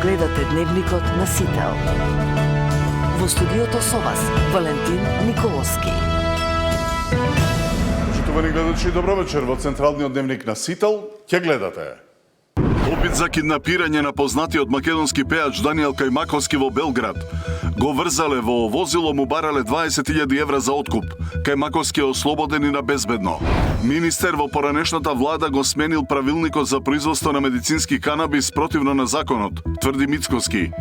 гледате Дневникот на Сител. Во студиото со вас, Валентин Николовски. Почитувани гледачи, добро вечер. Во Централниот дневник на Сител ќе гледате: опит за киднапирање на познатиот македонски пеач Даниел Кајмаковски во Белград. Го врзале во возило, му барале 20.000 евра за откуп. Кајмаковски е ослободен и на безбедно. Министер во поранешната влада го сменил правилникот за производство на медицински канабис противно на законот, тврди Мицкоски.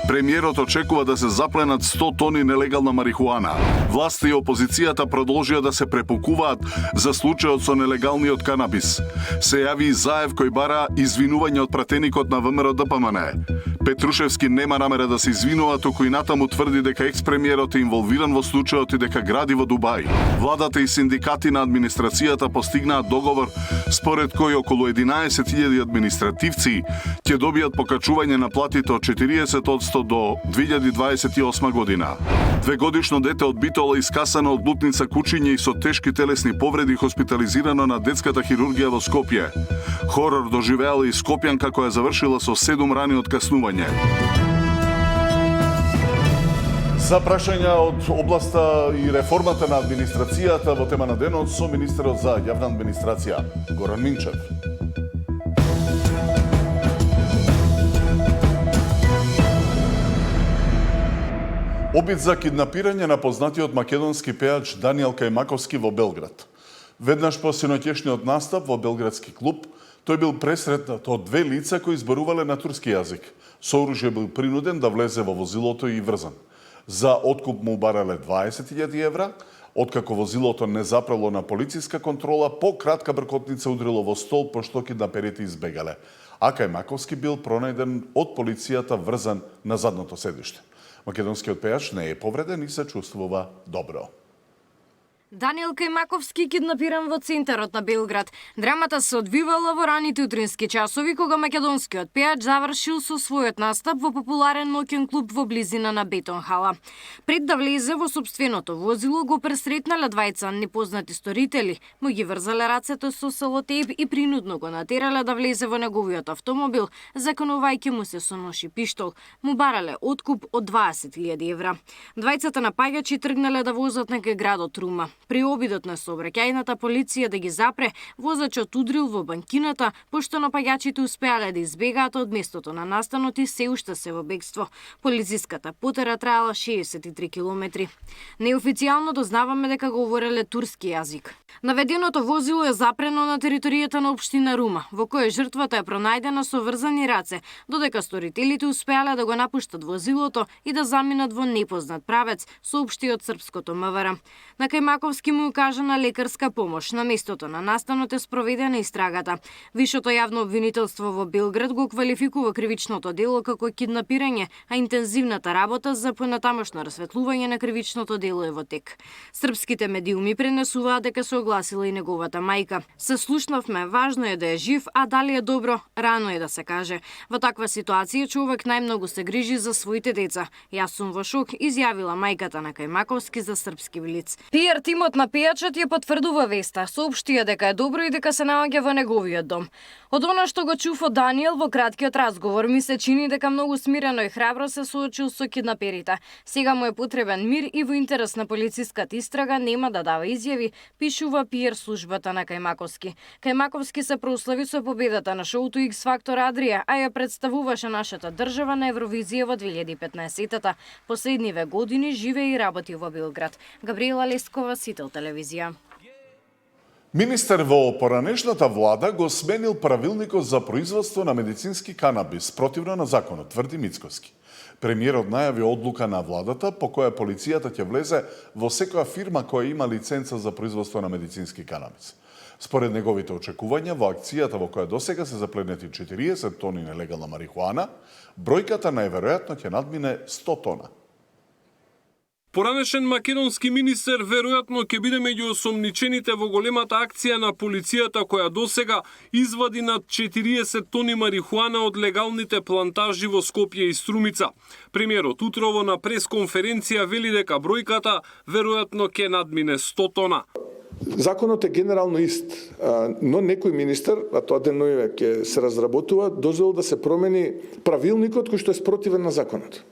Премиерот очекува да се запленат 100 тони нелегална марихуана. Власти и опозицијата продолжија да се препукуваат за случајот со нелегалниот канабис. Се јави и Заев кој бара извинување од пратеникот на ВМРО ДПМН. Петрушевски нема намера да се извинува, туку и натаму тврди дека екс-премиерот е инволвиран во случајот и дека гради во Дубај. Владата и синдикати на администрацијата постигнаат договор според кој околу 11.000 административци ќе добијат покачување на платите од 40% до 2028 година. Двегодишно дете од Битола искасано од лутница кучиње и со тешки телесни повреди хоспитализирано на детската хирургија во Скопје. Хорор доживеала и скопјанка која завршила со 7 рани од каснување. За прашања од областа и реформата на администрацијата во тема на денот со министерот за јавна администрација Горан Минчев. Опит за киднапирање на познатиот македонски пеач Даниел Кајмаковски во Белград. Веднаш по синоќешниот настап во белградски клуб, тој бил пресретнат од две лица кои зборувале на турски јазик. Со оружје бил принуден да влезе во возилото и врзан. За откуп му барале 20.000 евра, откако возилото не запрало на полициска контрола, по кратка бркотница удрило во стол, пошто киднаперите избегале. А Кајмаковски бил пронајден од полицијата врзан на задното седиште. Македонскиот пеач не е повреден и се чувствува добро. Даниел Кајмаковски киднапиран во центарот на Белград. Драмата се одвивала во раните утрински часови, кога македонскиот пеач завршил со својот настап во популарен ноќен клуб во близина на Бетон хала. Пред да влезе во сопственото возило, го пресретнале двајца непознати сторители, му ги врзале рацете со селотейп и принудно го натерале да влезе во неговиот автомобил, законувајќи му се со нож и пиштол. Му барале откуп од 20.000 евра. Двајцата напаѓачи тргнале да возат некај градот Рума. При обидот на сообраќајната полиција да ги запре, возачот удрил во банкината, пошто напаѓачите успеале да избегаат од местото на настанот и се уште се во бегство. Полициската потера траела 63 километри. Неофицијално дознаваме дека говореле турски јазик. Наведеното возило е запрено на територијата на општина Рума, во која жртвата е пронајдена со врзани раце, додека сторителите успеале да го напуштат возилото и да заминат во непознат правец, соопшти од српското МВР. На Кајмаковски му укажана лекарска помош. На местото на настанот е спроведена истрагата. Вишото јавно обвинителство во Белград го квалификува кривичното дело како киднапирање, а интензивната работа за понатамошно расветлување на кривичното дело е во тек. Српските медиуми пренесуваат дека се огласила и неговата мајка. Се слушнавме, важно е да е жив, а дали е добро, рано е да се каже. Во таква ситуација човек најмногу се грижи за своите деца. Јас сум во шок, изјавила мајката на Кајмаковски за српски Блиц. PR тимот на пејачот ја потврдува веста, соопштија дека е добро и дека се наоѓа во неговиот дом. Од она што го чув од Даниел во краткиот разговор, ми се чини дека многу смирено и храбро се соочил со киднаперите. Сега му е потребен мир и во интерес на полициската истрага нема да дава изјави, пишува PR службата на Кајмаковски. Кајмаковски се прослави со победата на шоуто X Factor Adria, а ја представуваше нашата држава на Евровизија во 2015-та. Последниве години живее и работи во Белград. Габриела Лескова, Сител телевизија. Министер во поранешната влада го сменил правилникот за производство на медицински канабис противно на законот, тврди Мицкоски. Премиерот најави одлука на владата по која полицијата ќе влезе во секоја фирма која има лиценца за производство на медицински канабис. Според неговите очекувања, во акцијата во која досега се запленети 40 тони нелегална марихуана, бројката најверојатно ќе надмине 100 тона. Поранешен македонски министер веројатно ќе биде меѓу осомничените во големата акција на полицијата која досега извади над 40 тони марихуана од легалните плантажи во Скопје и Струмица. Премиерот утрово на пресконференција вели дека бројката веројатно ќе надмине 100 тона. Законот е генерално ист, но некој министер, а тоа деновиве ќе се разработува, дозволил да се промени правилникот кој што е спротивен на законот.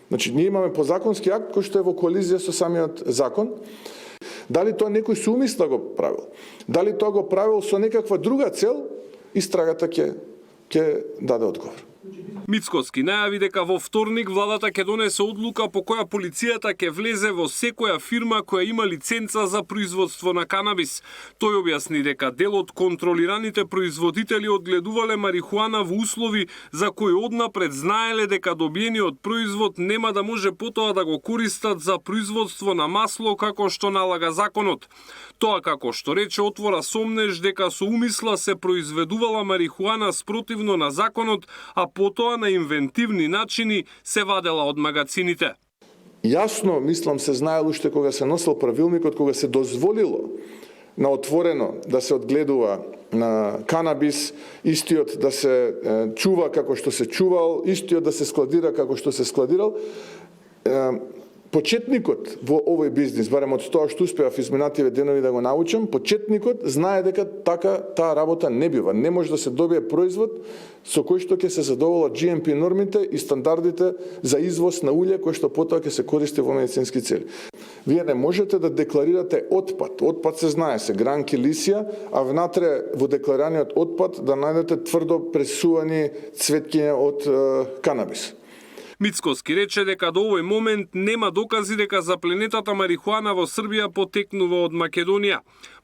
Значи, ние имаме подзаконски акт кој што е во коализија со самиот закон. Дали тоа некој со умисла го правил? Дали тоа го правил со некаква друга цел? Истрагата ќе даде одговор. Мицкоски најави дека во вторник владата ќе донесе одлука по која полицијата ќе влезе во секоја фирма која има лиценца за производство на канабис. Тој објасни дека дел од контролираните производители одгледувале марихуана во услови за кои однапред знаеле дека добиениот производ нема да може потоа да го користат за производство на масло како што налага законот. Тоа, како што рече, отвора сомнеж дека со умисла се произведувала марихуана спротивно на законот, а потоа на инвентивни начини се вадела од магацините. Јасно, мислам, се знаело уште кога се носел правилникот, кога се дозволило на отворено да се одгледува на канабис, истиот да се чува како што се чувал, истиот да се складира како што се складирал. Почетникот во овој бизнис, барем од тоа што успеав изминативе денови да го научам, почетникот знае дека така таа работа не бива. Не може да се добие производ со кој што ќе се задоволат GMP нормите и стандардите за извоз на улје кој што потоа ќе се користи во медицински цели. Вие не можете да декларирате отпад. Отпад се знае, се гранки лисија, а внатре во деклараниот отпад да најдете тврдо пресувани цветкиња од канабис. Мицкоски рече дека до овој момент нема докази дека запленетата марихуана во Србија потекнува од Македонија.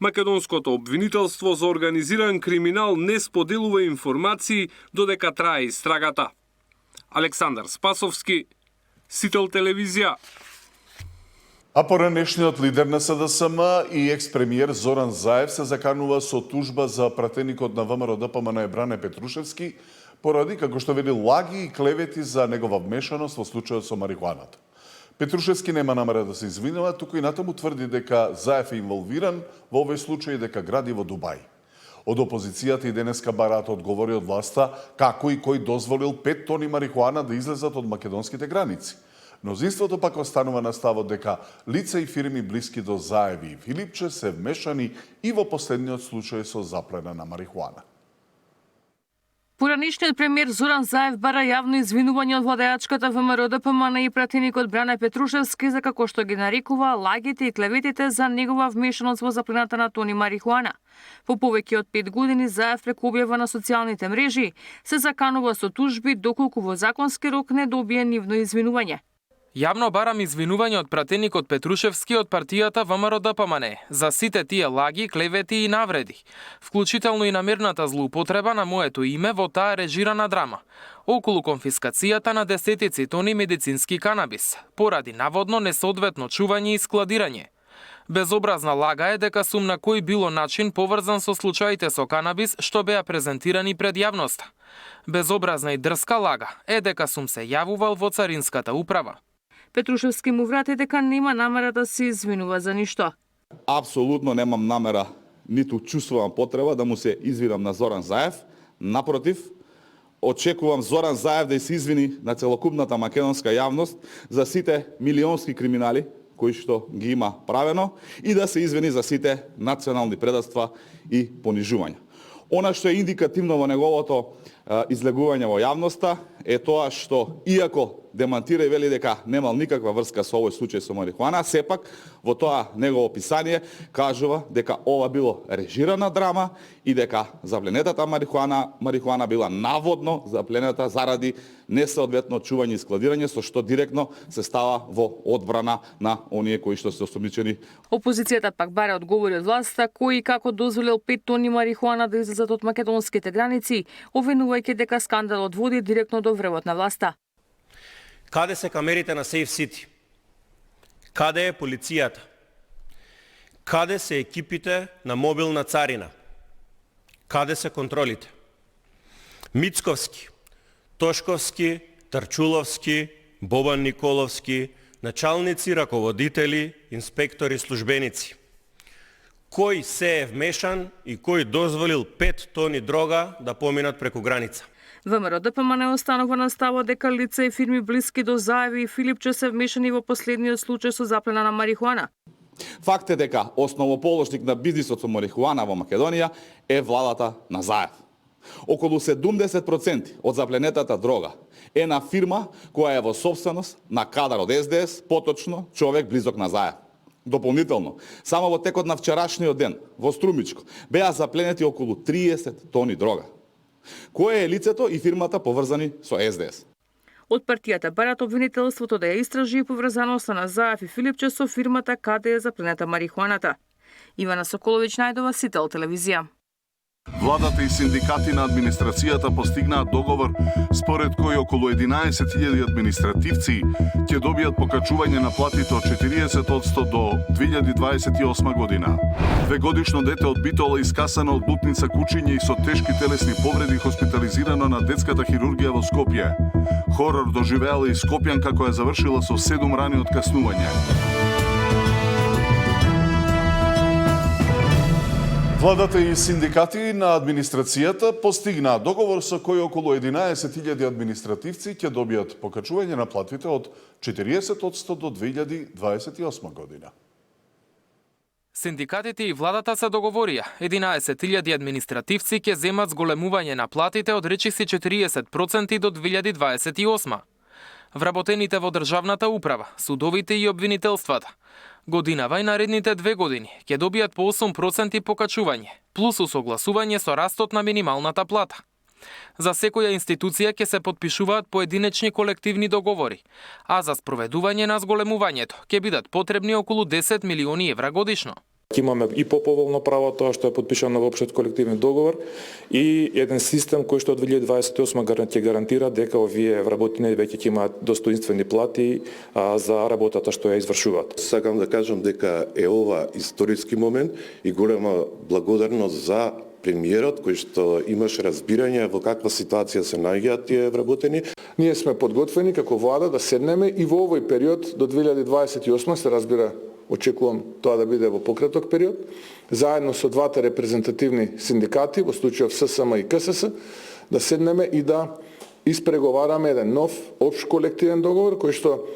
Македонското обвинителство за организиран криминал не споделува информации додека трае истрагата. Александар Спасовски, Сител телевизија. А поранешниот лидер на СДСМ и екс-премиер Зоран Заев се заканува со тужба за пратеникот на ВМРО-ДПМН Бране Петрушевски поради, како што вели, лаги и клевети за негова вмешаност во случајот со марихуаната. Петрушевски нема намера да се извинува, туку и натаму тврди дека Заев е инволвиран во овој случај и дека гради во Дубај. Од опозицијата и денеска бараат одговори од власта како и кој дозволил 5 тони марихуана да излезат од македонските граници. Мнозинството пак останува на ставот дека лица и фирми блиски до Заеви и Филипче се вмешани и во последниот случај со заплена на марихуана. Поранишниот премиер Зоран Заев бара јавно извинување од владеачката ВМРО-ДПМН и пратеникот Бране Петрушевски за како што ги нарекува лагите и клеветите за негова вмешаност во заплената на тони марихуана. По повеќе од 5 години Заев преку објава на социјалните мрежи се заканува со тужби доколку во законски рок не добие нивно извинување. Јавно барам извинување од пратеникот Петрушевски од партијата ВМРО-ДПМН за сите тие лаги, клевети и навреди, вклучително и намерната злоупотреба на моето име во таа режирана драма, околу конфискацијата на десетици тони медицински канабис, поради наводно несоодветно чување и складирање. Безобразна лага е дека сум на кој било начин поврзан со случаите со канабис што беа презентирани пред јавноста. Безобразна и дрска лага е дека сум се јавувал во Царинската управа. Петрушевски му врати дека нема намера да се извинува за ништо. Апсолутно немам намера, ниту чувствувам потреба да му се извинам на Зоран Заев. Напротив, очекувам Зоран Заев да се извини на целокупната македонска јавност за сите милионски криминали кои што ги има правено и да се извини за сите национални предавства и понижувања. Она што е индикативно во неговото излегување во јавноста е тоа што, иако демантира и вели дека немал никаква врска со овој случај со марихуана, сепак во тоа негово описание кажува дека ова било режирана драма и дека запленетата марихуана била наводно запленета заради несоодветно чување и складирање, со што директно се става во одбрана на оние кои што се осомничени. Опозицијата пак бара одговори од власта кој и како дозволил 5 тони марихуана да излезат од македонските граници, обвинувајќи дека скандалот води директно до врвот на власта. Каде се камерите на Сейф Сити? Каде е полицијата? Каде се екипите на мобилна царина? Каде се контролите? Мицковски, Тошковски, Тарчуловски, Бобан Николовски, началници, раководители, инспектори, службеници. Кој се е вмешан и кој дозволил 5 тони дрога да поминат преку граница? ВМРО-ДПМН останува на ставот дека лица и фирми блиски до Заеви и Филипче се вмешани во последниот случај со заплена на марихуана. Факт е дека основоположник на бизнисот со марихуана во Македонија е владата на Заев. Околу 70% од запленетата дрога е на фирма која е во собственост на кадар од СДС, поточно човек близок на Заев. Дополнително, само во текот на вчерашниот ден во Струмичко беа запленети околу 30 тони дрога. Кое е лицето и фирмата поврзани со СДС? Од партијата барат обвинителството да ја истражи поврзаноста на Заев и Филипче со фирмата каде е запленета марихуаната. Ивана Соколовиќ најдова, Сител телевизија. Владата и синдикати на администрацијата постигнаат договор според кој околу 11.000 административци ќе добијат покачување на платите од 40% до 2028 година. Двегодишно дете од Битола искасано од лутница кучиње и со тешки телесни повреди хоспитализирано на детската хирургија во Скопје. Хорор доживеала и скопјанка која завршила со 7 рани од каснување. Владата и синдикати на администрацијата постигнаа договор со кој околу 11.000 административци ќе добијат покачување на платите од 40% до 2028 година. Синдикатите и владата се договорија. 11.000 административци ќе земат зголемување на платите од речиси 40% до 2028. Вработените во државната управа, судовите и обвинителствата годинава и наредните 2 години ќе добијат по 8% покачување, плюс усогласување со растот на минималната плата. За секоја институција ќе се подпишуваат поединечни колективни договори, а за спроведување на зголемувањето ќе бидат потребни околу 10 милиони евра годишно. Ќе имаме и поповолно право тоа што е подпишано во општиот колективен договор и еден систем кој што од 2028 ќе гарантира дека овие вработени веќе ќе имаат достоинствени плати за работата што ја извршуваат. Сакам да кажам дека е ова историски момент и голема благодарност за премиерот кој што имаше разбирање во каква ситуација се наоѓаат тие вработени. Ние сме подготвени како влада да седнеме и во овој период до 2028 се разбира. Очекувам тоа да биде во пократок период, заедно со двата репрезентативни синдикати, во случајов ССМ и КСС, да седнеме и да испреговараме еден нов општ колективен договор кој што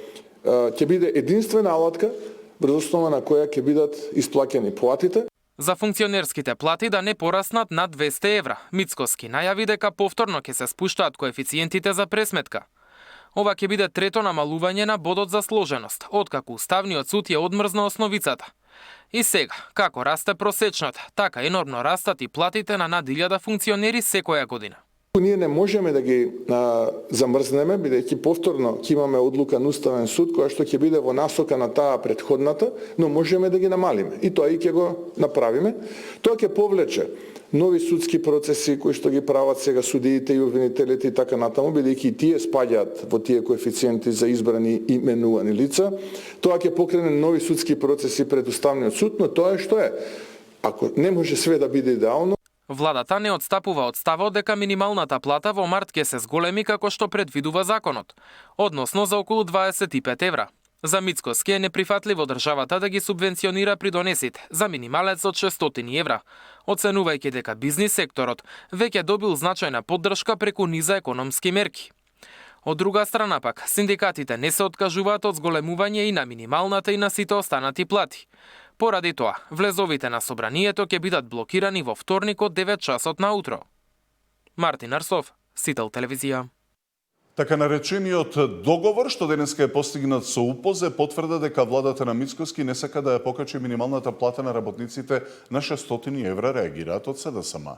ќе биде единствена алатка врз основа на која ќе бидат исплаќени платите. За функционерските плати да не пораснат над 200 евра. Мицкоски најави дека повторно ќе се спуштаат коефициентите за пресметка. Ова ќе биде трето намалување на бодот за сложеност, откако Уставниот суд ја одмрзна основицата. И сега, како расте просечната, така енормно растат и платите на над 1000 функционери секоја година. Ние не можеме да ги замрзнеме, бидејќи повторно ќе имаме одлука на Уставен суд која што ќе биде во насока на таа претходната, но можеме да ги намалиме. И тоа и ќе го направиме. Тоа ќе повлече нови судски процеси кои што ги прават сега судиите и обвинителите и така натаму, бидејќи и тие спаѓаат во тие коефициенти за избрани и именувани лица. Тоа ќе покрене нови судски процеси пред Уставниот суд, но тоа е што е. Ако не може све да биде идеално, владата не отстапува од ставот дека минималната плата во март ќе се зголеми како што предвидува законот, односно за околу 25 евра. За Мицкоски е неприфатливо државата да ги субвенционира придонесите за минималец од 600 евра, оценувајќи дека бизнис секторот веќе добил значајна поддршка преку низа економски мерки. Од друга страна пак, синдикатите не се откажуваат од зголемување и на минималната и на сите останати плати. Поради тоа, влезовите на собранието ќе бидат блокирани во вторник од 9 часот наутро. Мартин Арсов, Сител телевизија. Така наречениот договор што денеска е постигнат со УПОЗ потврда дека владата на Мицкоски не сака да ја покачи минималната плата на работниците на 600 евра, реагираат од СДСМ.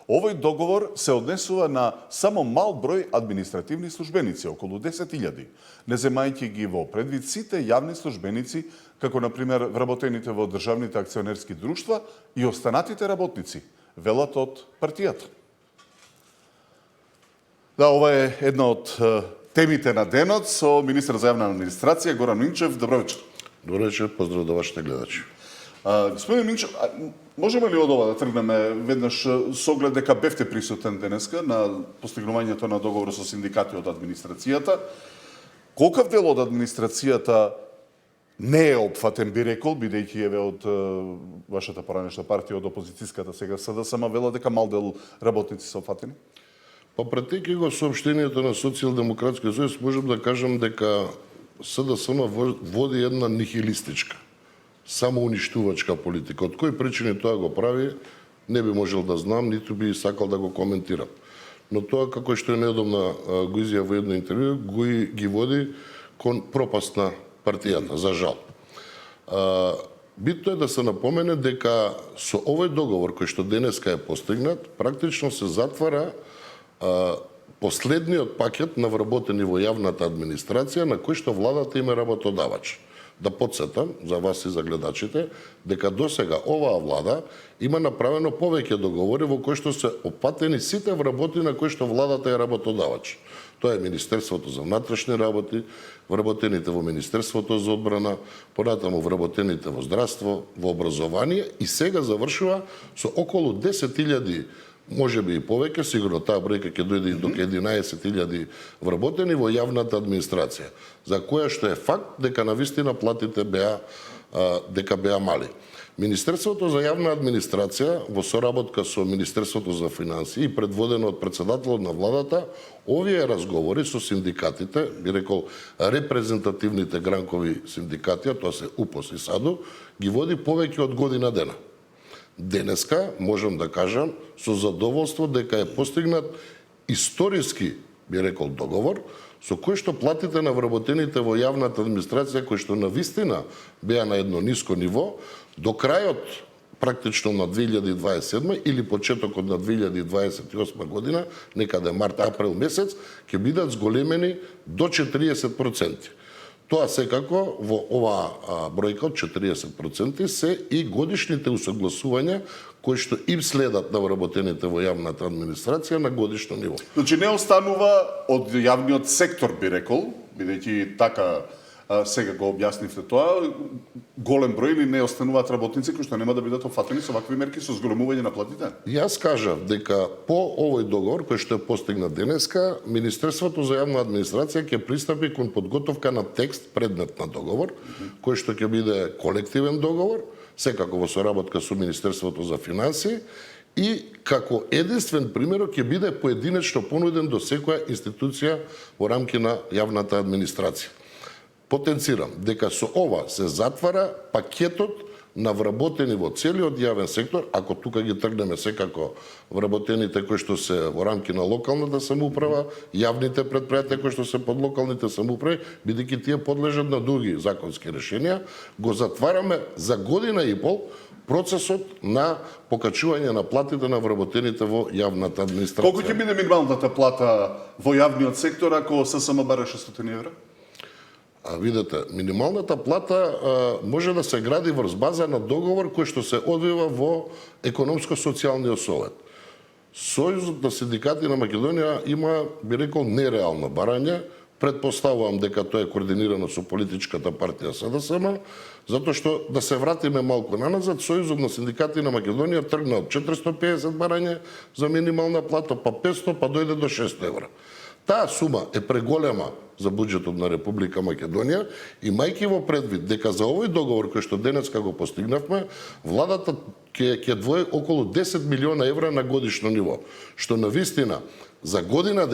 Овој договор се однесува на само мал број административни службеници, околу 10.000, не земајќи ги во предвид сите јавни службеници, како например вработените во државните акционерски друштва и останатите работници, велат од партијата. Да, ова е една од темите на денот со министер за јавна администрација Горан Минчев. Добро вечер. Добро вечер, поздрав до вашите гледачи. Господин Минчев, можеме ли од ова да тргнеме веднаш со оглед дека бевте присутен денеска на постигнувањето на договор со синдикати од администрацијата? Колкав дел од администрацијата не е опфатен, би рекол, бидејќи еве од вашата поранешна партија, од опозицијската сега СДСМ, вела дека мал дел работници се опфатени? Па претејќи го соопштението на Социјалдемократскиот сојуз, можам да кажам дека СДСМ води една нихилистичка самоуништувачка политика. Од кои причини тоа го прави, не би можел да знам, ниту би сакал да го коментирам. Но тоа, како што е недавно го изјави во едно интервју, ги води кон пропаст на партијата, за жал. Битно е да се напомене дека со овој договор кој што денеска е постигнат, практично се затвара последниот пакет на вработени во јавната администрација на кој што владата им е работодавач. Да подсетам за вас и за гледачите дека досега оваа влада има направено повеќе договори во кои што се опатени сите вработени на кои што владата е работодавач. Тоа е Министерството за внатрешни работи, вработените во Министерството за одбрана, понатаму вработените во здравство, во образование и сега завршува со околу 10.000, можеби и повеќе, сигурно таа бројка ќе дојде и до 11.000 вработени во јавната администрација, за која што е факт дека навистина платите беа мали. Министерството за јавна администрација во соработка со Министерството за финансии и предводено од председателот на владата, овие разговори со синдикатите, би рекол репрезентативните гранкови синдикати, а тоа се УПОС и САДУ, ги води повеќе од година дена. Денеска можам да кажам со задоволство дека е постигнат историски, би рекол, договор со кој што платите на вработените во јавната администрација кои што навистина беа на едно ниско ниво, до крајот практично на 2027 или почетокот на 2028 година, некаде март-април месец, ќе бидат зголемени до 40%. Тоа секако во оваа бројка од 40% се и годишните усогласувања кои што им следат на вработените во јавната администрација на годишно ниво. Значи не останува од јавниот сектор, би рекол, бидејќи така сега го објаснивте тоа, голем број или не остануваат работници кои што нема да бидат офатени со вакви мерки со зголемување на платите? Јас кажав дека по овој договор кој што е постигнат денеска, Министерството за јавна администрација ќе пристапи кон подготовка на текст предмет на договор, кој што ќе биде колективен договор, секако во соработка со Министерството за финансии, и како единствен пример ќе биде поединечно понуден до секоја институција во рамки на јавната администрација. Потенцирам дека со ова се затвара пакетот на вработени во целиот јавен сектор, ако тука ги тргнеме секако вработените кои што се во рамки на локалната самоуправа, јавните претпријатија кои што се под локалните самоуправи, бидејќи тие подлежат на други законски решенија, го затвараме за година и пол процесот на покачување на платите на вработените во јавната администрација. Колку ќе биде минималната плата во јавниот сектор ако ССМ баре 600 евра? А видете, минималната плата може да се гради врз база на договор кој што се одвива во економско-социјалниот совет. Сојузот на синдикати на Македонија има, би рекол, нереално барање. Предпоставувам дека тоа е координирано со политичката партија СДСМ, затоа што да се вратиме малку наназад, Сојузот на синдикати на Македонија тргна од 450 барање за минимална плата, па 500, па дојде до 600 евра. Таа сума е преголема за буџетот на Република Македонија, имајќи во предвид дека за овој договор кој што денеска го постигнавме, владата ќе двои околу 10 милиона евра на годишно ниво, што навистина за година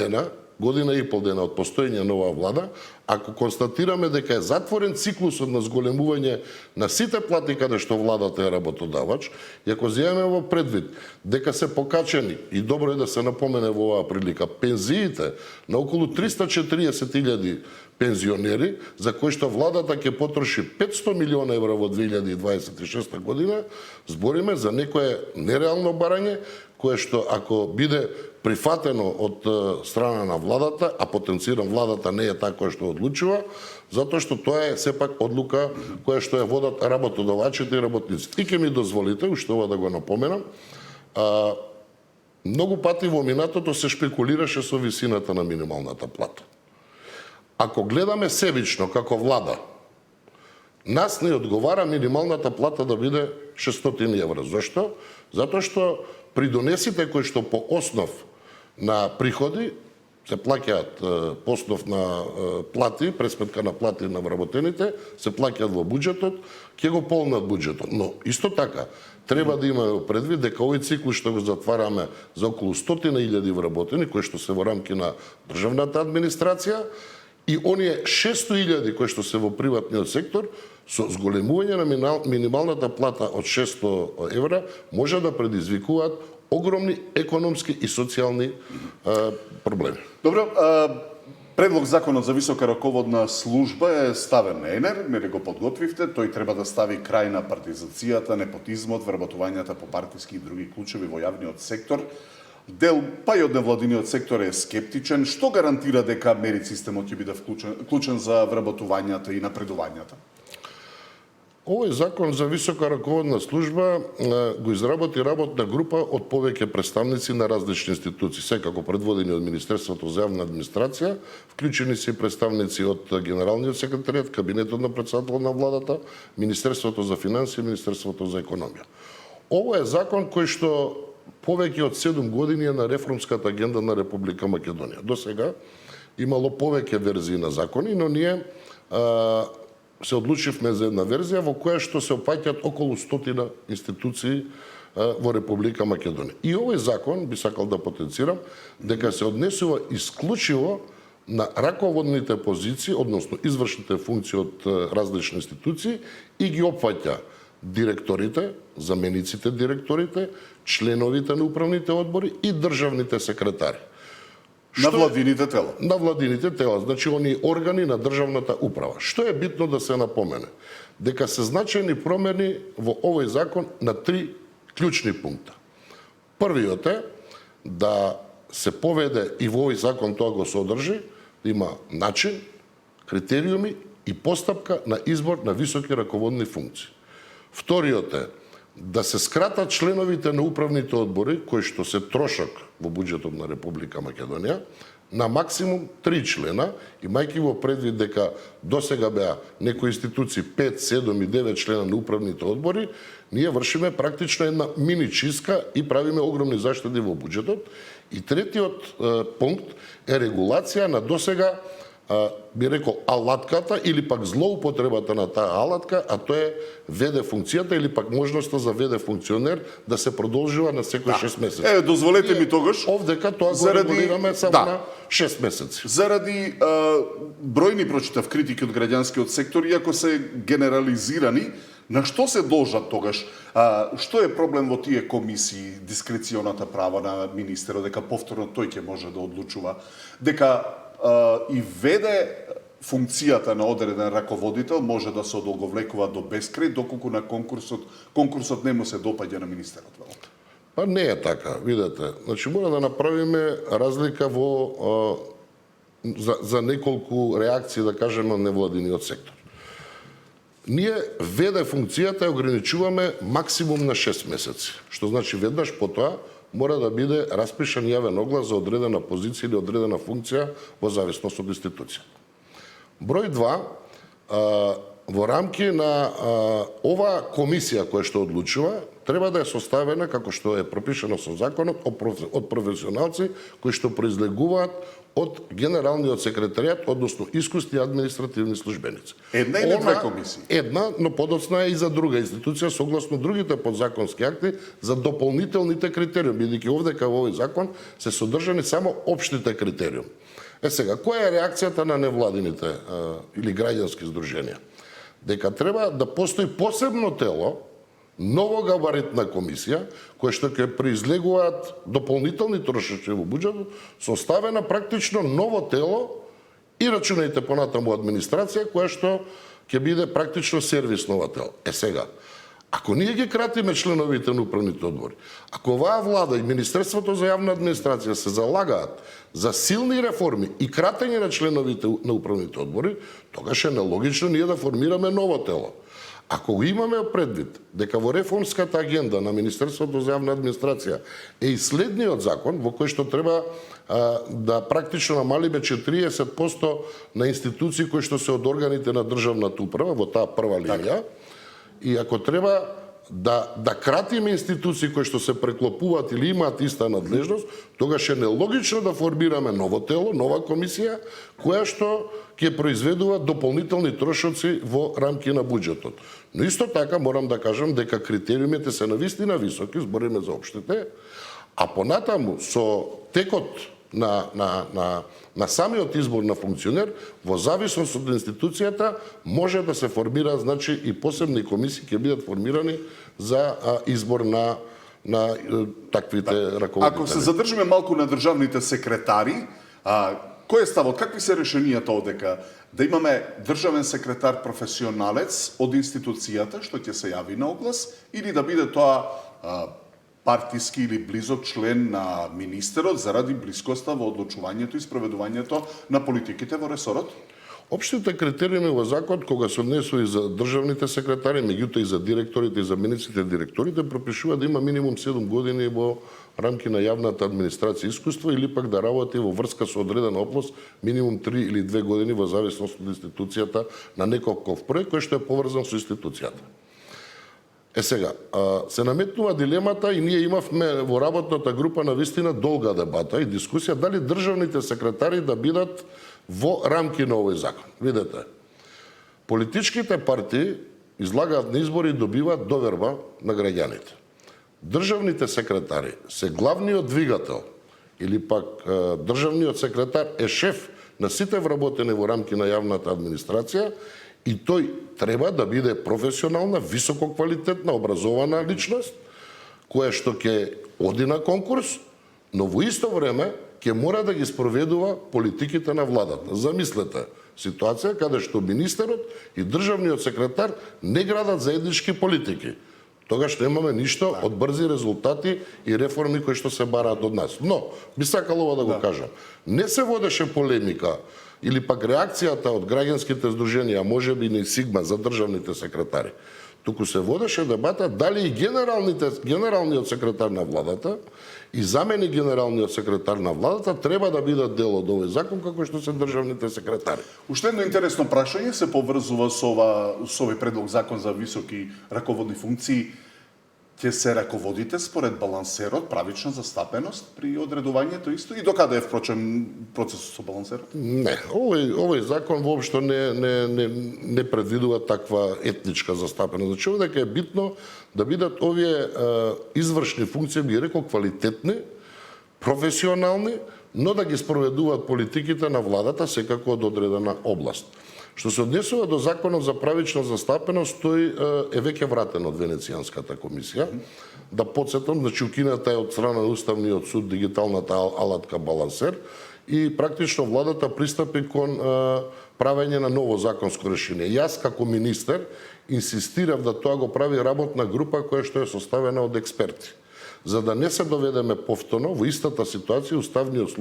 и пол дена од постоење на оваа влада, ако констатираме дека е затворен циклусот на зголемување на сите плати каде што владата е работодавач, и ако земеме во предвид дека се покачени, и добро е да се напомене во оваа прилика, пензиите на околу 340.000 пензионери, за кои што владата ќе потроши 500 милиона евра во 2026 година, збориме за некое нереално барање, кое што ако биде прифатено од страна на владата, а потенцирам владата не е така што одлучува, затоа што тоа е сепак одлука која што ја водат работодавачите и работниците. И ќе ми дозволите, уште ова да го напоменам, многу пати во минатото се шпекулираше со висината на минималната плата. Ако гледаме себично како влада, нас не одговара минималната плата да биде 600 евра. Зошто? Затоа што придонесите кои што по основ на приходи се плаќаат по основ на плати, пресметка на плати на вработените, се плаќаат во буџетот, ќе го полнат буџетот. Но исто така треба да имаме предвид дека овој циклус што го затвараме за околу 100.000 вработени кои што се во рамки на државната администрација и оние 600.000 кои што се во приватниот сектор, со зголемување на минималната плата од 600 евра може да предизвикуваат огромни економски и социјални проблеми. Добро, предлог законот за висока раководна служба е ставен на ЕНЕР, не го подготвивте, тој треба да стави крај на партизацијата, непотизмот, вработувањата по партиски и други клучеви во јавниот сектор. Дел, па и од невладиниот сектор е скептичен. Што гарантира дека мерит системот ќе биде вклучен за вработувањата и напредувањата? Овој закон за висока раководна служба го изработи работна група од повеќе представници на различни институции, секако предводени од Министерството за јавна администрација, вклучени се представници од Генералниот секретаријат, Кабинетот на председател на владата, Министерството за финансии, Министерството за економија. Ово е закон кој што повеќе од 7 години е на реформската агенда на Република Македонија. До сега имало повеќе верзии на закони, но ние се одлучивме за една верзија во која што се опаќаат околу 100 институции во Република Македонија. И овој закон, би сакал да потенцирам, дека се однесува исклучиво на раководните позиции, односно извршните функции од различни институции и ги опфаќа директорите, замениците директорите, членовите на управните одбори и државните секретари. На владините тела. На владините тела, значи оние органи на државната управа. Што е битно да се напомене? Дека се значајни промени во овој закон на 3 клучни пункта. Првиот е да се поведе и во овој закон тоа го содржи, да има начин, критериуми и постапка на избор на високи раководни функции. Вториот е да се скратат членовите на управните одбори, кои што се трошок во буџетот на Република Македонија, на максимум 3 члена, имајќи во предвид дека досега беа некои институции 5, 7 и 9 члена на управните одбори, ние вршиме практично една мини чистка и правиме огромни заштеди во буџетот. И третиот пункт е регулација на досега би рекол алатката или пак злоупотребата на таа алатка, а тоа е ВД функцијата или пак можноста за ВД функционер да се продолжува на секој 6 месеци. Дозволете ми тогаш. Овдека тоа го регулираме само на 6 месеци. Заради бројни прочитав критики од граѓанскиот сектор, иако се генерализирани, на што се должат тогаш? Што е проблем во тие комисии, дискреционата права на министерот, дека повторно тој ќе може да одлучува, дека и веде функцијата на одреден раководител може да се одолговлекува до безкрај, доколку на конкурсот не му се допаѓа на министерот. Па не е така, видете. Значи мора да направиме разлика во за неколку реакции, да кажем, на невладиниот сектор. Ние веде функцијата ја ограничуваме максимум на 6 месеци, што значи веднаш потоа мора да биде распишан јавен оглас за одредена позиција или одредена функција во зависност од институцијата. Број 2, во рамки на ова комисија која што одлучува, треба да е составена, како што е пропишано со законот, од професионалци кои што произлегуваат од Генералниот секретаријат, односно искусни административни службеници. Една или две комисии? Една, но подоцна е и за друга институција, согласно другите подзаконски акти, за дополнителните критериуми, бидејќи овдека во овој закон се содржани само општите критериуми. Сега, која е реакцијата на невладините или граѓански здруженија? Дека треба да постои посебно тело, новогабаритна комисија, која што ќе произлегуваат дополнителни трошоци во буџетот, составена практично ново тело и рачунајте понатаму администрација, која што ќе биде практично сервисно ова тело. Сега, ако ние ги кратиме членовите на управните одбори, ако оваа влада и Министерството за јавна администрација се залагаат за силни реформи и кратење на членовите на управните одбори, тогаш е нелогично ние да формираме ново тело. Ако го имаме предвид дека во реформската агенда на Министерството за јавна администрација е и следниот закон во кој што треба да практично намалиме 40% на институции кои што се од органите на државната управа во таа прва линија, и ако треба да кратиме институции кои што се преклопуваат или имаат иста надлежност, тогаш е нелогично да формираме ново тело, нова комисија, која што ќе произведува дополнителни трошоци во рамки на буџетот. Но исто така морам да кажам дека критериумите се навистина високи, збориме за општите, а понатаму со текот на самиот избор на функционер, во зависност од институцијата, може да се формира, значи, и посебни комисии ќе бидат формирани за избор на таквите раководители. Ако се задржиме малку на државните секретари, кој е ставот? Какви се решенијата одека? Да имаме државен секретар професионалец од институцијата, што ќе се јави на оглас, или да биде тоа партиски или близок член на министерот заради блискоста во одлучувањето и спроведувањето на политиките во ресорот? Општите критериуми во законот, кога се однесува и за државните секретари, меѓутоа и за директорите и за министрите и директорите, пропишува да има минимум 7 години во рамки на јавната администрација искуство или пак да работи во врска со одредена област минимум 3 или 2 години во зависност од институцијата на неколков проект кој што е поврзан со институцијата. Сега, се наметнува дилемата и ние имавме во работната група на вистина долга дебата и дискусија дали државните секретари да бидат во рамки на овој закон. Видете, политичките партии излагаат на избори и добиваат доверба на граѓаните. Државните секретари се главниот двигател или пак државниот секретар е шеф на сите вработени во рамки на јавната администрација и тој треба да биде професионална, висококвалитетна, образована личност, која што ќе оди на конкурс, но во исто време ќе мора да ги спроведува политиките на владата. Замислете, ситуација каде што министерот и државниот секретар не градат заеднички политики. Тогаш немаме ништо од брзи резултати и реформи кои што се бараат од нас. Но, би сакал ова да го кажам. Не се водеше полемика или пак реакцијата од граѓанските здруженија, можеби и Сигма за државните секретари. Туку се водеше дебата дали и генералниот секретар на владата и замени генералниот секретар на владата треба да бидат дел од овој закон како што се државните секретари. Уште едно интересно прашање се поврзува со овој предлог закон за високи раководни функции. Ќе се раководите според балансерот, правична застапеност при одредувањето исто и докаде е впрочем процесот со балансерот? Не, овој закон воопшто не предвидува таква етничка застапеност. Значи овде е битно да бидат овие извршни функции, би рекол квалитетни, професионални, но да ги спроведуваат политиките на владата секако од одредена област. Што се однесува до законот за правична застапеност, тој е веќе вратен од Венецијанската комисија. Да потсетам, значи укината е од страна на Уставниот суд дигиталната алатка балансер и практично владата пристапи кон правење на ново законско решение. Јас како министер инсистирав да тоа го прави работна група која што е составена од експерти. За да не се доведеме повторно во истата ситуација, Уставниот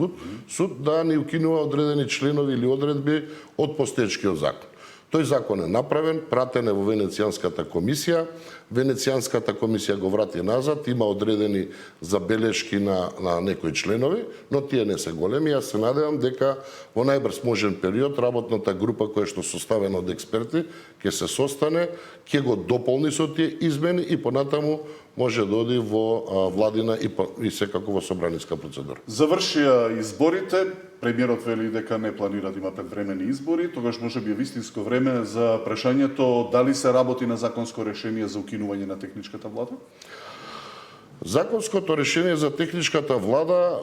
суд да ни укинува одредени членови или одредби од постоечкиот закон. Тој закон е направен, пратен е во Венецијанската комисија. Венецијанската комисија го врати назад, има одредени забелешки на некои членови, но тие не се големи. Јас се надевам дека во најбрз можен период работната група која што составена од експерти ќе се состане, ќе го дополни со тие измени и понатаму може да оди во владина и секако во собраниска процедура. Завршија изборите, премиерот вели дека не планира да има предвремени избори, тогаш може би е вистинско време за прашањето дали се работи на законско решение за укинување на техничката влада? Законското решение за техничката влада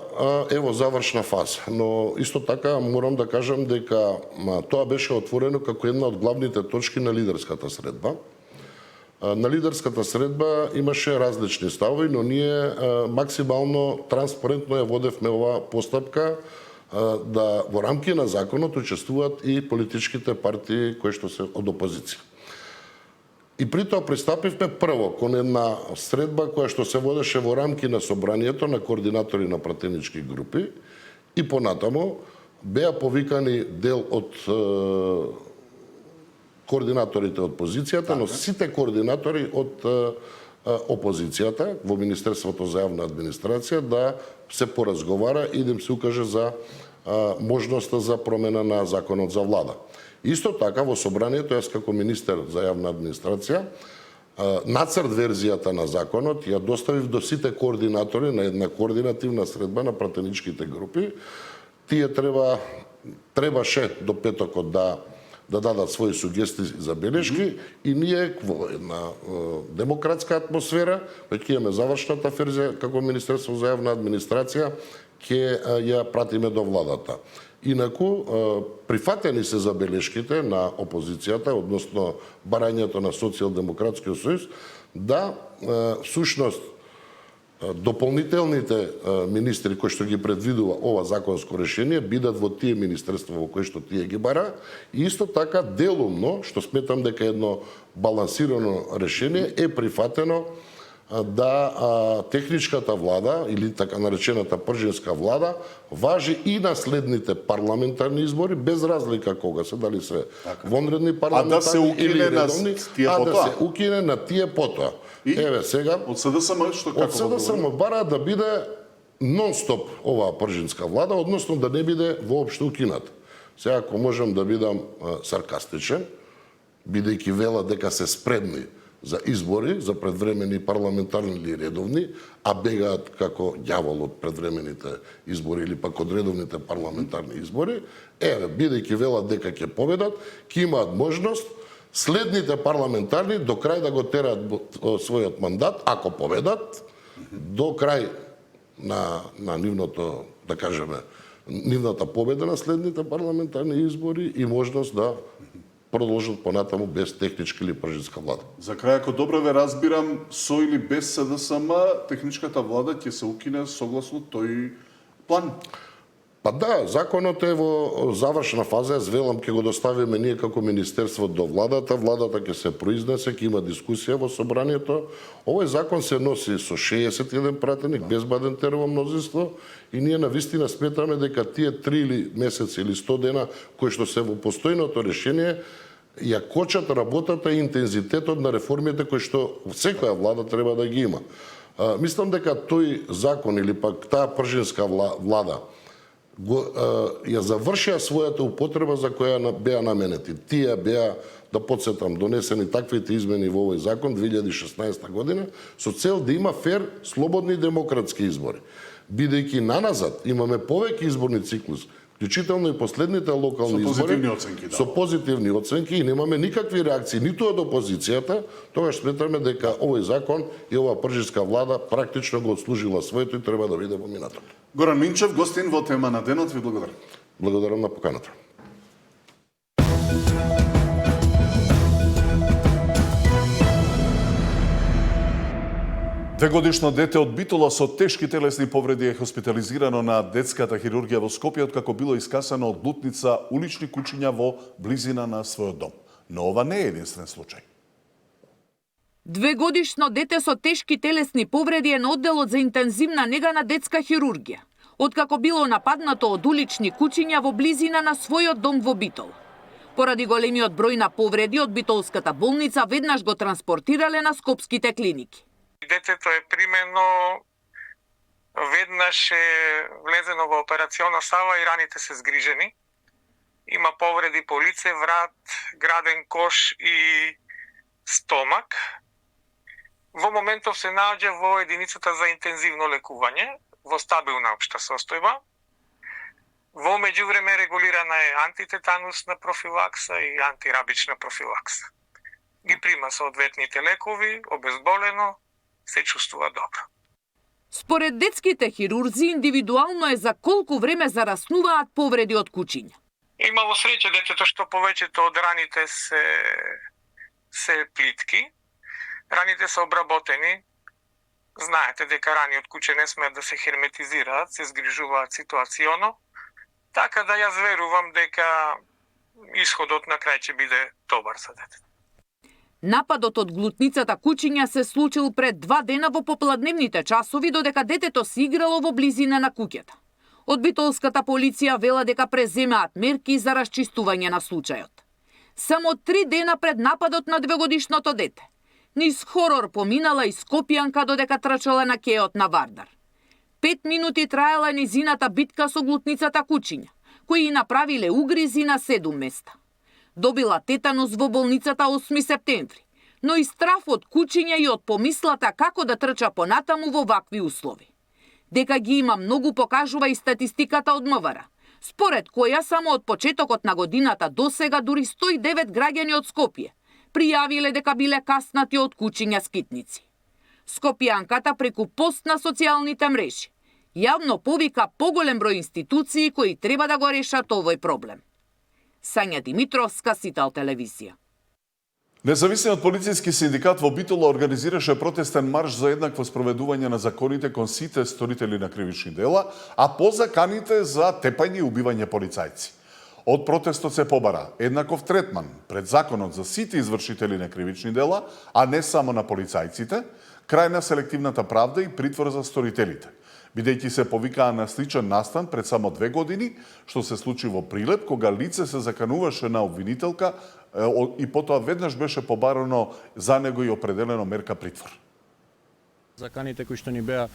е во завршна фаза, но исто така морам да кажам дека тоа беше отворено како една од главните точки на лидерската средба. На лидерската средба имаше различни ставови, но ние максимално транспарентно ја водевме оваа постапка да во рамки на законот учествуваат и политичките партии кои што се од опозиција. И при тоа пристапивме прво кон една средба која што се водеше во рамки на собранието на координатори на пратенички групи и понатаму беа повикани дел од координаторите од позицијата, но сите координатори од опозицијата во Министерството за јавна администрација да се поразговара и да им се укаже за можноста за промена на законот за влада. Исто така во собранието јас како министер за јавна администрација нацрт верзијата на законот ја доставив до сите координатори на една координативна средба на пратеничките групи. Тие требаше до петокот да дадат своји сугестии и забелешки и ние во една демократска атмосфера, веќе имаме завршната верзија како Министерство за јавна администрација, ќе ја пратиме до владата. Инаку, прифатени се забелешките на опозицијата, односно барањето на Социјалдемократскиот сојуз, да всушност дополнителните министри кои што ги предвидува ова законско решение бидат во тие министерства во кои што тие ги бара и исто така делумно, што сметам дека едно балансирано решение е прифатено да техничката влада или така наречената пржинска влада важи и на следните парламентарни избори без разлика кога се, дали се вонредни парламентарни или редовни, да се укине на тие потоа. Еве сега од СДСМ што како од СДСМ бара да биде нон-стоп оваа пржинска влада, односно да не биде воопшто укината. Сега ако можам да бидам саркастичен, бидејќи велат дека се спредни за избори, за предвремени парламентарни или редовни, а бегаат како ѓавол од предвремените избори или пак од редовните парламентарни избори, бидејќи велат дека ќе победат, ќе имаат можност следните парламентарни до крај да го тераат својот мандат, ако победат, до крај на нивното, да кажеме, нивната победа на следните парламентарни избори и можност да продолжат понатаму без техничка или пржинска влада. За крај, ако добро ве разбирам, со или без СДСМ, техничката влада ќе се укине согласно тој план. Па да, законот е во завршна фаза, јас велам ќе го доставиме ние како министерство до владата, владата ќе се произнесе, ќе има дискусија во собранието. Овој закон се носи со 61 пратеник, без Бадентерово мнозинство и ние навистина сметаме дека тие 3 или месеци или 100 дена кои што се во постојното решение ја кочат работата и интензитетот на реформите кои што секоја влада треба да ги има. Мислам дека тој закон или пак таа пржинска влада ја завршија својата употреба за која беа наменети. Тие беа, да подсетам, донесени таквите измени во овој закон 2016 година со цел да има фер, слободни демократски избори. Бидејќи наназад имаме повеќе изборни циклус, вклучително и последните локални избори со позитивни оценки и немаме никакви реакции ниту од опозицијата, тогаш сметаме дека овој закон и оваа пржинска влада практично го отслужила своето и треба да биде поминато. Горан Минчев, гостин во тема на денот, ви благодарам. Благодарам на поканата. Двегодишно дете од Битола со тешки телесни повреди е хоспитализирано на детската хирургија во Скопје откако било искасано од лутница улични кучиња во близина на својот дом. Но ова не е единствен случај. Двегодишно дете со тешки телесни повреди е на одделот за интензивна нега на детска хирургија, откако било нападнато од улични кучиња во близина на својот дом во Битол. Поради големиот број на повреди од битолската болница веднаш го транспортирале на скопските клиники. Детето е примено, веднаш е влезено во операциона сала и раните се згрижени. Има повреди по лице, врат, граден кош и стомак. Во моментов се наоѓа во единицата за интензивно лекување, во стабилна општа состојба. Во меѓувреме регулирана е антитетанусна профилакса и антирабична профилакса. Ги прима соодветните лекови, обезболено, се чувствува добро. Според детските хирурзи, индивидуално е за колку време зараснуваат повреди од кучиња. Имало среќа детето што повеќето од раните се плитки. Раните се обработени. Знаете дека рани од куче не смеат да се херметизираат, се згрижуваат ситуационо. Така да јас верувам дека исходот на крај ќе биде добар за детето. Нападот од глутницата кучиња се случил пред 2 дена во попладневните часови, додека детето се играло во близина на куќата. Од битолската полиција вела дека преземаат мерки за расчистување на случајот. Само 3 дена пред нападот на двегодишното дете, низ хорор поминала и скопјанка додека трчала на кеот на Вардар. 5 минути траела низината битка со глутницата кучиња, кои направиле угризи на 7 места. Добила тетанус во болницата 8 септември, но и страф од кучиња и од помислата како да трча понатаму во вакви услови. Дека ги има многу покажува и статистиката од МВР, според која само од почетокот на годината до сега дури 109 граѓани од Скопје пријавиле дека биле каснати од кучиња скитници. Скопјанката преку пост на социјалните мрежи Јавно повика поголем број институции кои треба да го решат овој проблем. Сања Димитровска, Сител телевизија. Независниот полициски синдикат во Битола организираше протестен марш за еднакво спроведување на законите кон сите сторители на кривични дела, а позаканите за тепање и убивање полицајци. Од протестот се побара еднаков третман пред законот за сите извршители на кривични дела, а не само на полицајците, крај на селективната правда и притвор за сторителите. Бидејќи се повикаа на сличен настан пред само 2 години, што се случи во Прилеп, кога лице се закануваше на обвинителка и потоа веднаш беше побарано за него и определено мерка притвор. Заканите кои што ни беа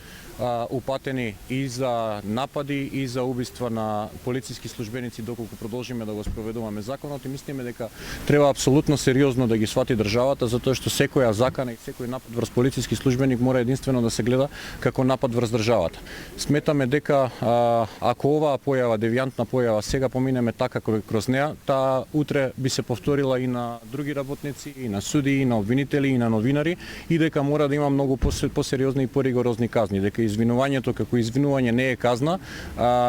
упатени и за напади и за убиства на полициски службеници доколку продолжиме да го спроведуваме законот, и мислиме дека треба апсолутно сериозно да ги свати државата, затоа што секоја закана и секој напад врз полициски службеник мора единствено да се гледа како напад врз државата. Сметаме дека ако оваа појава, девијантна појава, сега поминеме така кроз неа, таа утре би се повторила и на други работници, и на суди, и на обвинители, и на новинари, и дека мора да има многу сериозни и поригорозни казни, дека извинувањето како извинување не е казна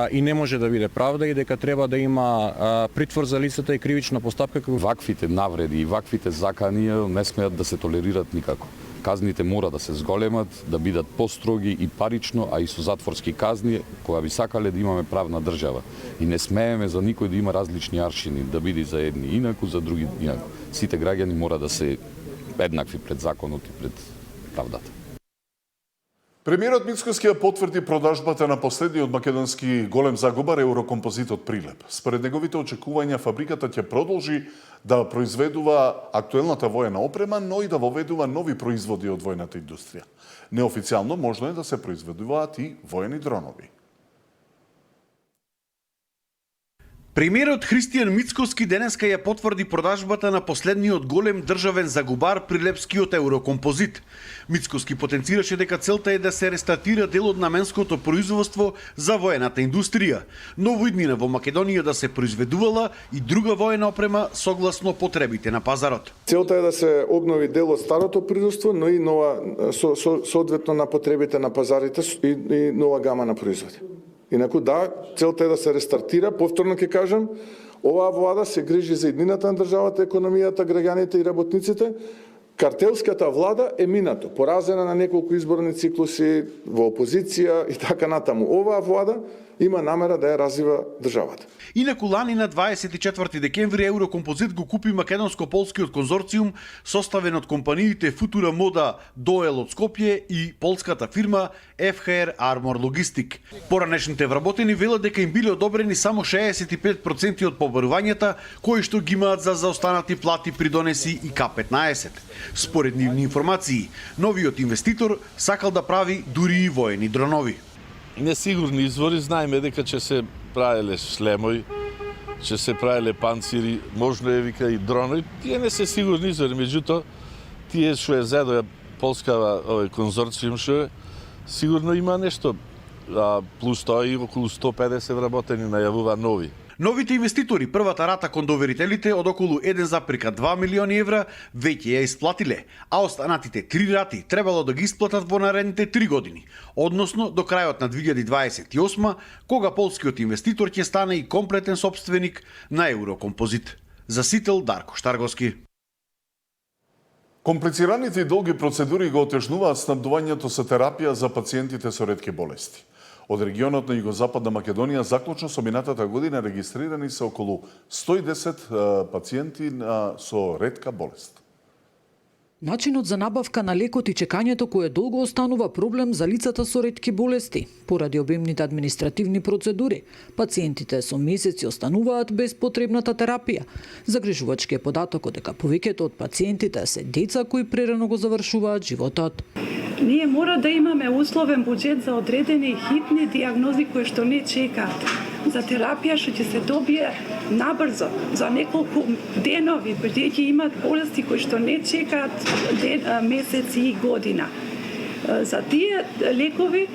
и не може да биде правда, и дека треба да има притвор за лицата и кривична постапка. Ваквите навреди и ваквите закани не смеат да се толерират никако. Казните мора да се зголемат, да бидат построги и парично, а и со затворски казни, кога би сакале да имаме правна држава. И не смееме за никој да има различни аршини, да биде за едни инаку, за други инаку. Сите граѓани мора да се еднакви пред законот и пред правдата. Премиерот Мицкоски ја потврди продажбата на последниот македонски голем загубар Еврокомпозитот Прилеп. Според неговите очекувања, фабриката ќе продолжи да произведува актуелната воена опрема, но и да воведува нови производи од војната индустрија. Неофицијално можно е да се произведуваат и воени дронови. Премиерот Христијан Мицкоски денеска ја потврди продажбата на последниот голем државен загубар Прилепскиот Еврокомпозит. Мицкоски потенцираше дека целта е да се рестартира дел од наменското производство за воената индустрија, но во иднина во Македонија да се произведувала и друга воена опрема согласно потребите на пазарот. Целта е да се обнови дел од старото производство, но и нова соодветно на потребите на пазарите и нова гама на производи. Инаку да, целта е да се рестартира, повторно ќе кажам, оваа влада се грижи за иднината на државата, економијата, граѓаните и работниците. Картелската влада е минато, поразена на неколку изборни циклуси, во опозиција и така натаму. Оваа влада има намера да ја развива државата. Инаку лани на 24 декември Еврокомпозит го купи македонско-полскиот конзорциум составен од компаниите Футура Мода Доел од Скопје и полската фирма FHR Armor Logistic. Поранешните вработени велат дека им биле одобрени само 65% од побарувањата кои што ги имаат за заостанати плати при донеси и К-15. Според нивни информации, новиот инвеститор сакал да прави дури и воени дронови. Несигурни извори, знаеме дека ќе се правеле шлемови, ќе се правеле панцири, можно е вика и дронови. Тие не се сигурни извори, меѓутоа тие што е зедоја полска овој конзорциум што е, сигурно има нешто, плюс тоа и околу 150 вработени најавува нови. Новите инвеститори првата рата кон доверителите од околу 1,2 милиони евра веќе ја исплатиле, а останатите 3 рати требало да ги исплатат во наредните 3 години, односно до крајот на 2028, кога полскиот инвеститор ќе стане и комплетен сопственик на Еврокомпозит. За Сител Дарко Штарговски. Комплицираните и долги процедури го отежнуваат снабдувањето со терапија за пациентите со ретки болести. Од регионот на Југозападна Македонија заклучно со минатата година регистрирани се околу 110 пациенти со ретка болест. Начинот за набавка на лекот и чекањето кое долго останува проблем за лицата со ретки болести. Поради обемните административни процедури, пациентите со месеци остануваат без потребната терапија. Загрижувачки е податокот дека повеќето од пациентите се деца кои прерано го завршуваат животот. Ние мора да имаме условен буџет за одредени хитни дијагнози кои што не чекаат. За терапија што ќе се добие набрзо, за неколку денови, бидејќи имаат болести кои што не чекаат месеци и година. За тие лекови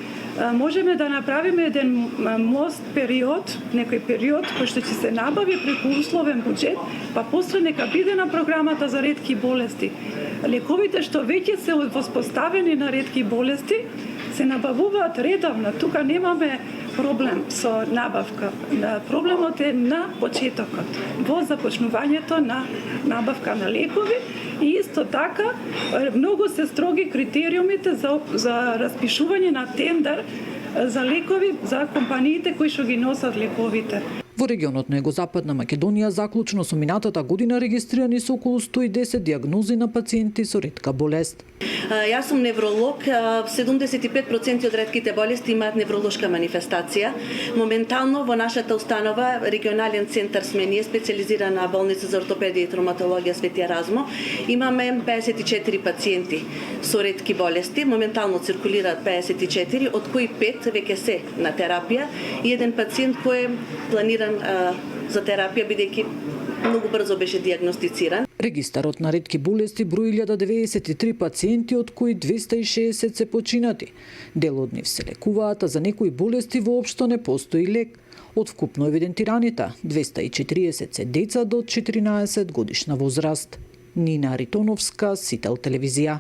можеме да направиме еден мост период, некој период кој што ќе се набави преку условен буџет, па после нека биде на програмата за ретки болести. Лековите што веќе се воспоставени на ретки болести се набавуваат редовно. Тука немаме проблем со набавка. Проблемот е на почетокот, во започнувањето на набавка на лекови и исто така многу се строги критериумите за распишување на тендер за лекови за компаниите кои што ги носат лековите. Во регионот на Југозападна Македонија заклучно со минатата година регистрирани со околу 110 диагнози на пациенти со ретка болест. Јас сум невролог, 75% од ретките болести имаат невролошка манифестација. Моментално во нашата установа, регионален центар сме ние, специализирана болница за ортопедија и травматологија Свети Еразмо, имаме 54 пациенти со ретки болести. Моментално циркулираат 54, од кои 5 веќе се на терапија и еден пациент кој е планиран за терапија бидејќи многу брзо беше диагностициран. Регистарот на ретки болести брои 1093 пациенти, од кои 260 се починати. Дел од нив се лекуваат, а за некои болести воопшто не постои лек. Од вкупно евидентираните, 240 се деца до 14 годишна возраст. Нина Ритоновска, Сител телевизија.